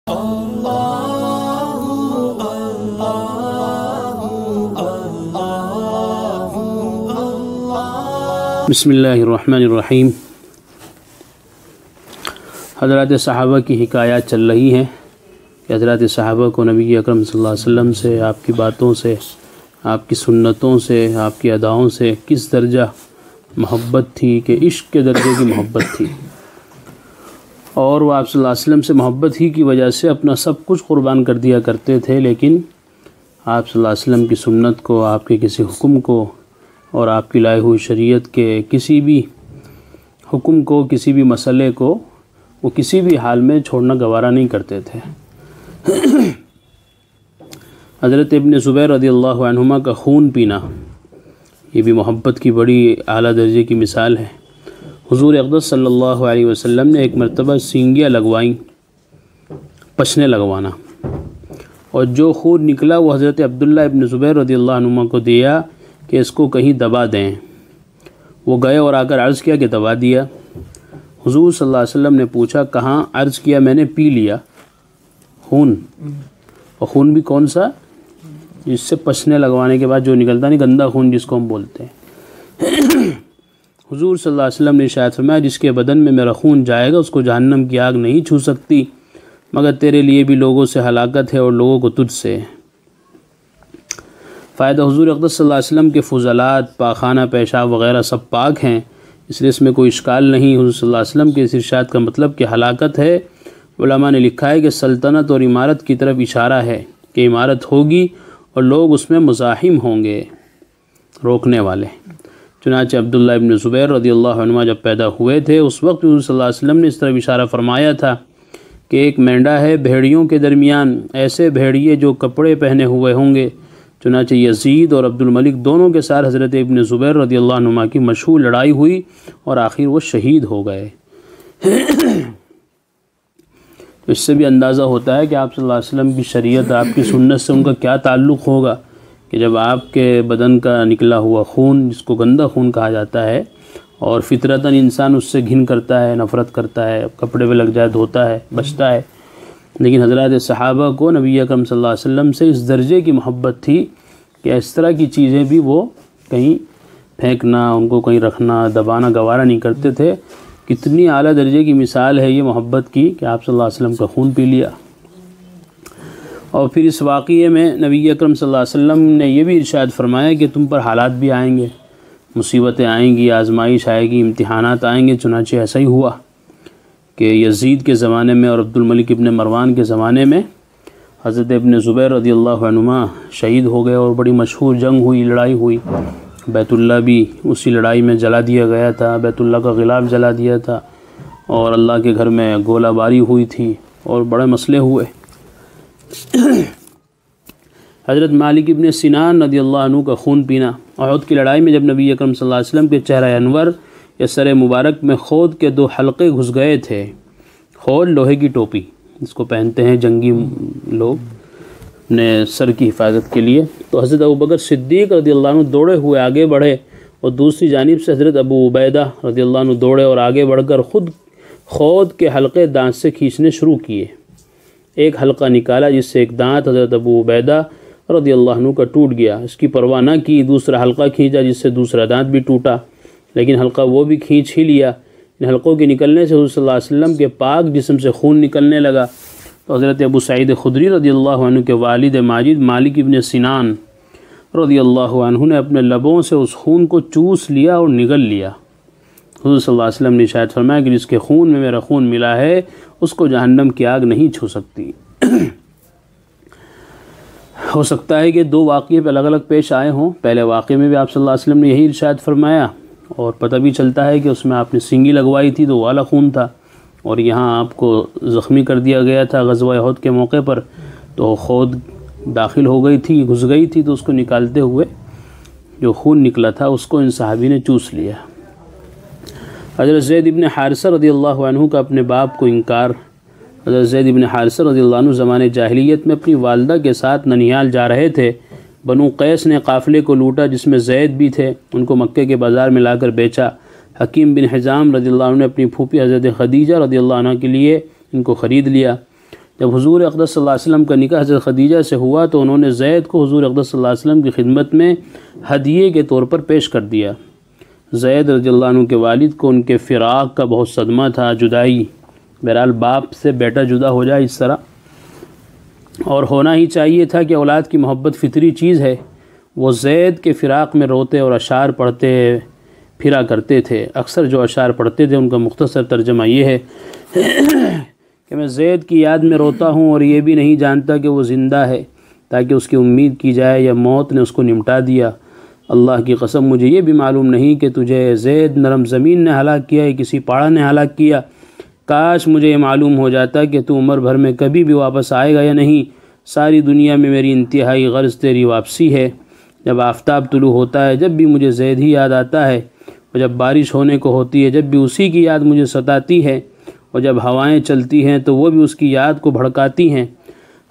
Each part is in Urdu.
بسم اللہ الرحمن الرحیم۔ حضرات صحابہ کی حکایات چل رہی ہیں کہ حضرات صحابہ کو نبی اکرم صلی اللہ علیہ وسلم سے، آپ کی باتوں سے، آپ کی سنتوں سے، آپ کی اداؤں سے کس درجہ محبت تھی کہ عشق کے درجے کی محبت تھی، اور وہ آپ صلی اللہ علیہ وسلم سے محبت ہی کی وجہ سے اپنا سب کچھ قربان کر دیا کرتے تھے، لیکن آپ صلی اللہ علیہ وسلم کی سنت کو، آپ کے کسی حکم کو اور آپ کی لائی ہوئی شریعت کے کسی بھی حکم کو، کسی بھی مسئلے کو وہ کسی بھی حال میں چھوڑنا گوارا نہیں کرتے تھے۔ حضرت ابن زبیر رضی اللہ عنہما کا خون پینا یہ بھی محبت کی بڑی اعلیٰ درجے کی مثال ہے۔ حضور اقدس صلی اللہ علیہ وسلم نے ایک مرتبہ سینگیاں لگوائیں، پچھنے لگوانا، اور جو خون نکلا وہ حضرت عبداللہ ابن زبیر رضی اللہ عنہما کو دیا کہ اس کو کہیں دبا دیں۔ وہ گئے اور آ کر عرض کیا کہ دبا دیا۔ حضور صلی اللہ علیہ وسلم نے پوچھا کہاں؟ عرض کیا میں نے پی لیا خون، اور خون بھی کون سا؟ جس سے پچھنے لگوانے کے بعد جو نکلتا نہیں، گندا خون جس کو ہم بولتے ہیں۔ حضور صلی اللہ علیہ وسلم نے ارشاد فرمایا جس کے بدن میں میرا خون جائے گا اس کو جہنم کی آگ نہیں چھو سکتی، مگر تیرے لیے بھی لوگوں سے ہلاکت ہے اور لوگوں کو تجھ سے۔ فائدہ حضور اقدس صلی اللہ علیہ وسلم کے فضلات، پاخانہ پیشاب وغیرہ سب پاک ہیں، اس لیے اس میں کوئی اشکال نہیں۔ حضور صلی اللہ علیہ وسلم کے اس ارشاد کا مطلب کہ ہلاکت ہے۔ علماء نے لکھا ہے کہ سلطنت اور عمارت کی طرف اشارہ ہے کہ عمارت ہوگی اور لوگ اس میں مزاحم ہوں گے، روکنے والے۔ چنانچہ عبداللہ ابن زبیر رضی اللہ عنہ جب پیدا ہوئے تھے اس وقت حضور صلی اللہ علیہ وسلم نے اس طرف اشارہ فرمایا تھا کہ ایک مینڈا ہے بھیڑیوں کے درمیان، ایسے بھیڑیے جو کپڑے پہنے ہوئے ہوں گے۔ چنانچہ یزید اور عبد الملک دونوں کے ساتھ حضرت ابن زبیر رضی اللہ عنہ کی مشہور لڑائی ہوئی اور آخر وہ شہید ہو گئے۔ تو اس سے بھی اندازہ ہوتا ہے کہ آپ صلی اللہ علیہ وسلم کی شریعت، آپ کی سنت سے ان کا کیا تعلق ہوگا کہ جب آپ کے بدن کا نکلا ہوا خون، جس کو گندا خون کہا جاتا ہے، اور فطرتاً انسان اس سے گھن کرتا ہے، نفرت کرتا ہے، کپڑے پہ لگ جائے دھوتا ہے، بچتا ہے، لیکن حضرات صحابہ کو نبی اکرم صلی اللہ علیہ وسلم سے اس درجے کی محبت تھی کہ اس طرح کی چیزیں بھی وہ کہیں پھینکنا، ان کو کہیں رکھنا، دبانا گوارا نہیں کرتے تھے۔ کتنی اعلیٰ درجے کی مثال ہے یہ محبت کی کہ آپ صلی اللہ علیہ وسلم کا خون پی لیا۔ اور پھر اس واقعے میں نبی اکرم صلی اللہ علیہ وسلم نے یہ بھی ارشاد فرمایا کہ تم پر حالات بھی آئیں گے، مصیبتیں آئیں گی، آزمائش آئے گی، امتحانات آئیں گے۔ چنانچہ ایسا ہی ہوا کہ یزید کے زمانے میں اور عبد الملک ابن مروان کے زمانے میں حضرت ابن زبیر رضی اللہ عنہما شہید ہو گئے، اور بڑی مشہور جنگ ہوئی، لڑائی ہوئی۔ بیت اللہ بھی اسی لڑائی میں جلا دیا گیا تھا، بیت اللہ کا غلاف جلا دیا تھا، اور اللہ کے گھر میں گولہ باری ہوئی تھی، اور بڑے مسئلے ہوئے۔ حضرت مالک ابن سنان رضی اللہ عنہ کا خون پینا۔ احد کی لڑائی میں جب نبی اکرم صلی اللہ علیہ وسلم کے چہرہ انور یا سر مبارک میں خود کے 2 حلقے گھس گئے تھے۔ خود لوہے کی ٹوپی جس کو پہنتے ہیں جنگی لوگ اپنے سر کی حفاظت کے لیے، تو حضرت ابوبکر صدیق رضی اللہ عنہ دوڑے ہوئے آگے بڑھے، اور دوسری جانب سے حضرت ابو عبیدہ رضی اللہ عنہ دوڑے اور آگے بڑھ کر خود کے حلقے دانت سے کھینچنے شروع کیے۔ ایک حلقہ نکالا جس سے ایک دانت حضرت ابو عبیدہ رضی اللہ عنہ کا ٹوٹ گیا، اس کی پرواہ نہ کی، دوسرا حلقہ کھینچا جس سے دوسرا دانت بھی ٹوٹا، لیکن حلقہ وہ بھی کھینچ ہی لیا۔ ان حلقوں کے نکلنے سے حضور صلی اللہ علیہ وسلم کے پاک جسم سے خون نکلنے لگا، تو حضرت ابو سعید خدری رضی اللہ عنہ کے والد ماجد مالک ابن سنان رضی اللہ عنہ نے اپنے لبوں سے اس خون کو چوس لیا اور نگل لیا۔ حضور صلی اللہ علیہ وسلم نے ارشاد فرمایا کہ جس کے خون میں میرا خون ملا ہے اس کو جہنم کی آگ نہیں چھو سکتی۔ ہو سکتا ہے کہ 2 واقعے پہ الگ الگ پیش آئے ہوں، پہلے واقعے میں بھی آپ صلی اللہ علیہ وسلم نے یہی ارشاد فرمایا، اور پتہ بھی چلتا ہے کہ اس میں آپ نے سینگی لگوائی تھی تو والا خون تھا، اور یہاں آپ کو زخمی کر دیا گیا تھا غزوہ احد کے موقع پر، تو خود داخل ہو گئی تھی، گھس گئی تھی، تو اس کو نکالتے ہوئے جو خون نکلا تھا اس کو ان صحابی نے چوس لیا۔ حضرت زید ابن حارثہ رضی اللہ عنہ کا اپنے باپ کو انکار۔ حضرت زید ابن حارثہ رضی اللہ عنہ زمانے جاہلیت میں اپنی والدہ کے ساتھ ننیال جا رہے تھے۔ بنو قیس نے قافلے کو لوٹا جس میں زید بھی تھے، ان کو مکے کے بازار میں لا کر بیچا۔ حکیم بن حزام رضی اللہ عنہ نے اپنی پھوپھی حضرت خدیجہ رضی اللہ عنہ کے لیے ان کو خرید لیا۔ جب حضور اقدس صلی اللہ علیہ وسلم کا نکاح حضرت خدیجہ سے ہوا تو انہوں نے زید کو حضور اقدس صلی اللہ علیہ وسلم کی خدمت میں ہدیے کے طور پر پیش کر دیا۔ زید رضی اللہ عنہ کے والد کو ان کے فراق کا بہت صدمہ تھا، جدائی، بہرحال باپ سے بیٹا جدا ہو جائے اس طرح، اور ہونا ہی چاہیے تھا کہ اولاد کی محبت فطری چیز ہے۔ وہ زید کے فراق میں روتے اور اشعار پڑھتے پھرا کرتے تھے۔ اکثر جو اشعار پڑھتے تھے ان کا مختصر ترجمہ یہ ہے کہ میں زید کی یاد میں روتا ہوں اور یہ بھی نہیں جانتا کہ وہ زندہ ہے، تاکہ اس کی امید کی جائے یا موت نے اس کو نمٹا دیا۔ اللہ کی قسم مجھے یہ بھی معلوم نہیں کہ تجھے زید نرم زمین نے ہلاک کیا یا کسی پہاڑ نے ہلاک کیا۔ کاش مجھے یہ معلوم ہو جاتا کہ تو عمر بھر میں کبھی بھی واپس آئے گا یا نہیں۔ ساری دنیا میں میری انتہائی غرض تیری واپسی ہے۔ جب آفتاب طلوع ہوتا ہے جب بھی مجھے زید ہی یاد آتا ہے، اور جب بارش ہونے کو ہوتی ہے جب بھی اسی کی یاد مجھے ستاتی ہے، اور جب ہوائیں چلتی ہیں تو وہ بھی اس کی یاد کو بھڑکاتی ہیں۔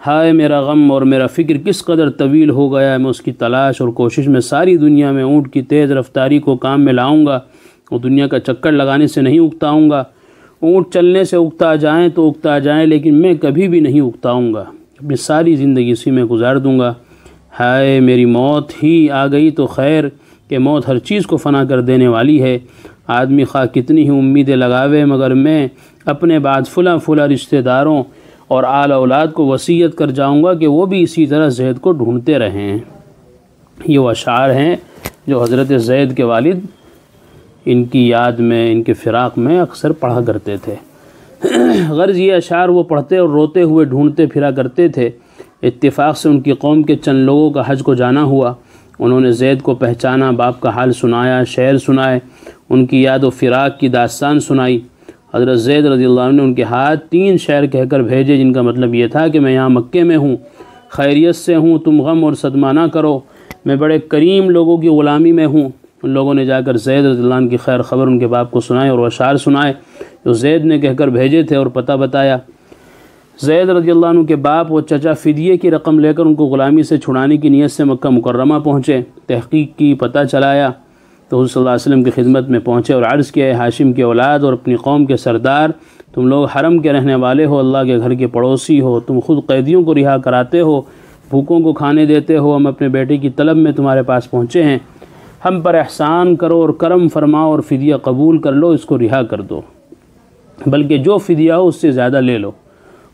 ہائے میرا غم اور میرا فکر کس قدر طویل ہو گیا ہے۔ میں اس کی تلاش اور کوشش میں ساری دنیا میں اونٹ کی تیز رفتاری کو کام میں لاؤں گا، اور دنیا کا چکر لگانے سے نہیں اکتاؤں گا۔ اونٹ چلنے سے اکتا جائیں تو اکتا جائیں، لیکن میں کبھی بھی نہیں اکتاؤں گا، اپنی ساری زندگی اسی میں گزار دوں گا۔ ہائے میری موت ہی آ گئی تو خیر، کہ موت ہر چیز کو فنا کر دینے والی ہے۔ آدمی خواہ کتنی ہی امیدیں لگاوے، مگر میں اپنے بعد فلاں رشتہ داروں اور آل اولاد کو وصیت کر جاؤں گا کہ وہ بھی اسی طرح زید کو ڈھونڈتے رہیں۔ یہ وہ اشعار ہیں جو حضرت زید کے والد ان کی یاد میں، ان کے فراق میں اکثر پڑھا کرتے تھے۔ غرض یہ اشعار وہ پڑھتے اور روتے ہوئے ڈھونڈتے پھرا کرتے تھے۔ اتفاق سے ان کی قوم کے چند لوگوں کا حج کو جانا ہوا۔ انہوں نے زید کو پہچانا، باپ کا حال سنایا، شعر سنائے، ان کی یاد و فراق کی داستان سنائی۔ حضرت زید رضی اللہ عنہ نے ان کے ہاتھ 3 شعر کہہ کر بھیجے، جن کا مطلب یہ تھا کہ میں یہاں مکے میں ہوں، خیریت سے ہوں، تم غم اور صدمہ نہ کرو، میں بڑے کریم لوگوں کی غلامی میں ہوں۔ ان لوگوں نے جا کر زید رضی اللہ عنہ کی خیر خبر ان کے باپ کو سنائے اور اشعار سنائے جو زید نے کہہ کر بھیجے تھے، اور پتہ بتایا۔ زید رضی اللہ عنہ کے باپ و چچا فدیے کی رقم لے کر ان کو غلامی سے چھڑانے کی نیت سے مکہ مکرمہ پہنچے۔ تحقیق کی، پتہ چلایا تو حضور صلی اللہ علیہ وسلم کی خدمت میں پہنچے اور عرض کیا، ہاشم کی اولاد اور اپنی قوم کے سردار، تم لوگ حرم کے رہنے والے ہو، اللہ کے گھر کے پڑوسی ہو، تم خود قیدیوں کو رہا کراتے ہو، بھوکوں کو کھانے دیتے ہو، ہم اپنے بیٹے کی طلب میں تمہارے پاس پہنچے ہیں، ہم پر احسان کرو اور کرم فرماؤ اور فدیہ قبول کر لو، اس کو رہا کر دو، بلکہ جو فدیہ ہو اس سے زیادہ لے لو۔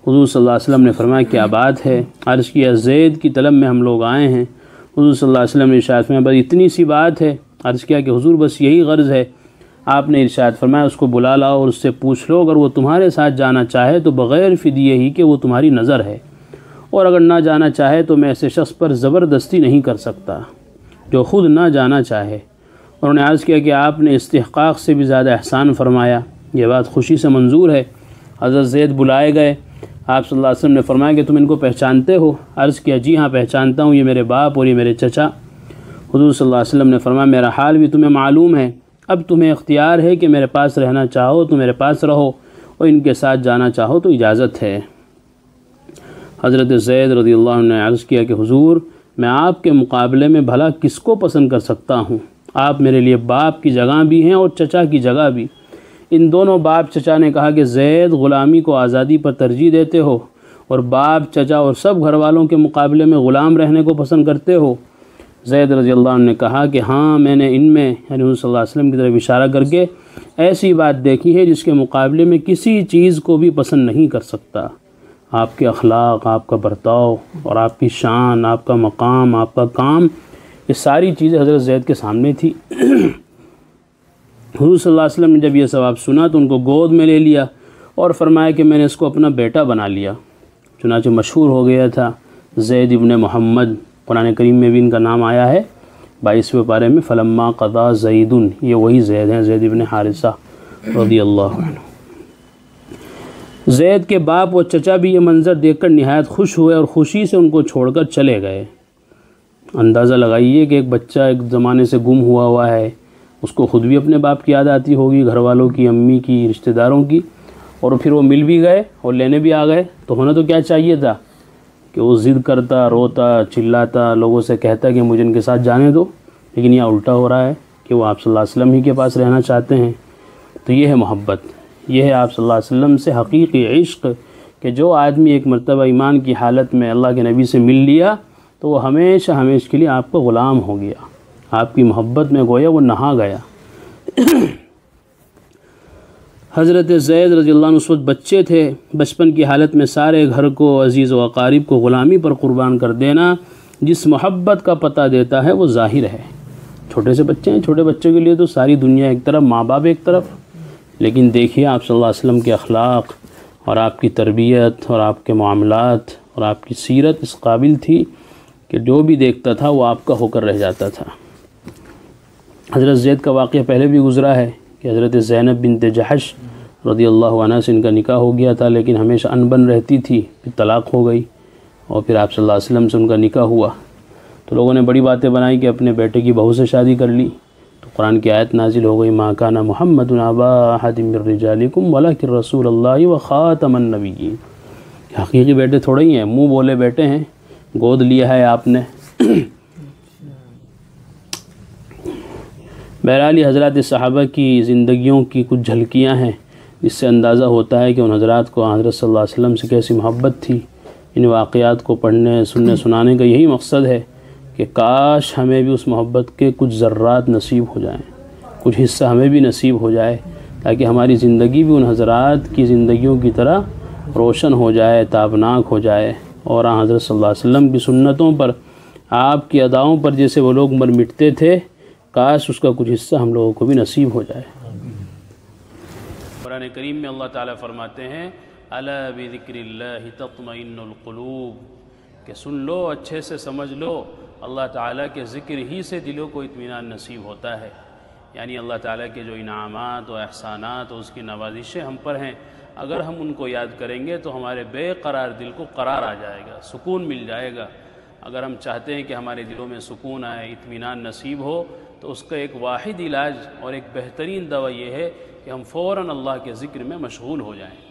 حضور صلی اللہ علیہ وسلم نے فرمایا کیا بات ہے؟ عرض کیا زید کی طلب میں ہم لوگ آئے ہیں۔ حضور صلی اللہ علیہ وسلم نے ارشاد فرمایا بس اتنی سی بات ہے؟ عرض کیا کہ حضور بس یہی غرض ہے۔ آپ نے ارشاد فرمایا اس کو بلا لاؤ اور اس سے پوچھ لو، اگر وہ تمہارے ساتھ جانا چاہے تو بغیر فدیے ہی کہ وہ تمہاری نظر ہے، اور اگر نہ جانا چاہے تو میں ایسے شخص پر زبردستی نہیں کر سکتا جو خود نہ جانا چاہے۔ اور انہوں نے عرض کیا کہ آپ نے استحقاق سے بھی زیادہ احسان فرمایا، یہ بات خوشی سے منظور ہے۔ حضرت زید بلائے گئے، آپ صلی اللہ علیہ وسلم نے فرمایا کہ تم ان کو پہچانتے ہو؟ عرض کیا جی ہاں پہچانتا ہوں، یہ میرے باپ اور یہ میرے چچا۔ حضور صلی اللہ علیہ وسلم نے فرمایا میرا حال بھی تمہیں معلوم ہے، اب تمہیں اختیار ہے کہ میرے پاس رہنا چاہو تو میرے پاس رہو، اور ان کے ساتھ جانا چاہو تو اجازت ہے۔ حضرت زید رضی اللہ عنہ نے عرض کیا کہ حضور میں آپ کے مقابلے میں بھلا کس کو پسند کر سکتا ہوں؟ آپ میرے لیے باپ کی جگہ بھی ہیں اور چچا کی جگہ بھی۔ ان دونوں باپ چچا نے کہا کہ زید غلامی کو آزادی پر ترجیح دیتے ہو، اور باپ چچا اور سب گھر والوں کے مقابلے میں غلام رہنے کو پسند کرتے ہو؟ زید رضی اللہ عنہ نے کہا کہ ہاں میں نے ان میں، یعنی حضور صلی اللہ علیہ وسلم کی طرف اشارہ کر کے، ایسی بات دیکھی ہے جس کے مقابلے میں کسی چیز کو بھی پسند نہیں کر سکتا۔ آپ کے اخلاق، آپ کا برتاؤ اور آپ کی شان، آپ کا مقام، آپ کا کام، یہ ساری چیزیں حضرت زید کے سامنے تھی۔ حضور صلی اللہ علیہ وسلم نے جب یہ ثواب سنا تو ان کو گود میں لے لیا اور فرمایا کہ میں نے اس کو اپنا بیٹا بنا لیا۔ چنانچہ مشہور ہو گیا تھا زید ابن محمد، قرآن کریم میں بھی ان کا نام آیا ہے 22ویں پارے میں، فلما قضا زید، یہ وہی زید ہیں، زید ابن حارثہ رضی اللہ عنہ۔ زید کے باپ و چچا بھی یہ منظر دیکھ کر نہایت خوش ہوئے اور خوشی سے ان کو چھوڑ کر چلے گئے۔ اندازہ لگائیے کہ ایک بچہ ایک زمانے سے گم ہوا ہے، اس کو خود بھی اپنے باپ کی یاد آتی ہوگی، گھر والوں کی، امی کی، رشتہ داروں کی، اور پھر وہ مل بھی گئے اور لینے بھی آ گئے، تو ہونا تو کیا چاہیے تھا کہ وہ ضد کرتا، روتا، چلاتا، لوگوں سے کہتا کہ مجھے ان کے ساتھ جانے دو، لیکن یہ الٹا ہو رہا ہے کہ وہ آپ صلی اللہ علیہ وسلم ہی کے پاس رہنا چاہتے ہیں۔ تو یہ ہے محبت، یہ ہے آپ صلی اللہ علیہ وسلم سے حقیقی عشق کہ جو آدمی ایک مرتبہ ایمان کی حالت میں اللہ کے نبی سے مل لیا تو وہ ہمیشہ ہمیشہ کے لیے آپ کا غلام ہو گیا، آپ کی محبت میں گویا وہ نہا گیا۔ حضرت زید رضی اللہ عنہ اس وقت بچے تھے، بچپن کی حالت میں سارے گھر کو، عزیز و اقارب کو غلامی پر قربان کر دینا جس محبت کا پتہ دیتا ہے وہ ظاہر ہے۔ چھوٹے سے بچے ہیں، چھوٹے بچوں کے لیے تو ساری دنیا ایک طرف، ماں باپ ایک طرف، لیکن دیکھیے آپ صلی اللہ علیہ وسلم کے اخلاق اور آپ کی تربیت اور آپ کے معاملات اور آپ کی سیرت اس قابل تھی کہ جو بھی دیکھتا تھا وہ آپ کا ہو کر رہ جاتا تھا۔ حضرت زید کا واقعہ پہلے بھی گزرا ہے کہ حضرت زینب بنت جحش رضی اللہ عنہ سے ان کا نکاح ہو گیا تھا، لیکن ہمیشہ انبن رہتی تھی، پھر طلاق ہو گئی اور پھر آپ صلی اللہ علیہ وسلم سے ان کا نکاح ہوا تو لوگوں نے بڑی باتیں بنائی کہ اپنے بیٹے کی بہو سے شادی کر لی، تو قرآن کی آیت نازل ہو گئی، ما کان محمد ابا احد من رجالکم ولکن رسول اللہ وخاتم النبیین۔ حقیقی بیٹے تھوڑے ہی ہیں، منہ بولے بیٹے ہیں، گود لیا ہے آپ نے۔ بہرحال یہ حضرات صحابہ کی زندگیوں کی کچھ جھلکیاں ہیں جس سے اندازہ ہوتا ہے کہ ان حضرات کو حضرت صلی اللہ علیہ وسلم سے کیسی محبت تھی۔ ان واقعات کو پڑھنے سننے سنانے کا یہی مقصد ہے کہ کاش ہمیں بھی اس محبت کے کچھ ذرات نصیب ہو جائیں، کچھ حصہ ہمیں بھی نصیب ہو جائے، تاکہ ہماری زندگی بھی ان حضرات کی زندگیوں کی طرح روشن ہو جائے، تابناک ہو جائے، اور حضرت صلی اللہ علیہ وسلم کی سنتوں پر، آپ کی اداؤں پر جیسے وہ لوگ مر مٹتے تھے، کاش اس کا کچھ حصہ ہم لوگوں کو بھی نصیب ہو جائے۔ قرآن کریم میں اللہ تعالیٰ فرماتے ہیں الا بذکر اللہ تطمئن القلوب، کہ سن لو، اچھے سے سمجھ لو، اللہ تعالیٰ کے ذکر ہی سے دلوں کو اطمینان نصیب ہوتا ہے۔ یعنی اللہ تعالیٰ کے جو انعامات و احسانات اور اس کی نوازشیں ہم پر ہیں، اگر ہم ان کو یاد کریں گے تو ہمارے بے قرار دل کو قرار آ جائے گا، سکون مل جائے گا۔ اگر ہم چاہتے ہیں کہ ہمارے دلوں میں سکون آئے، اطمینان نصیب ہو، تو اس کا ایک واحد علاج اور ایک بہترین دوا یہ ہے کہ ہم فوراً اللہ کے ذکر میں مشغول ہو جائیں۔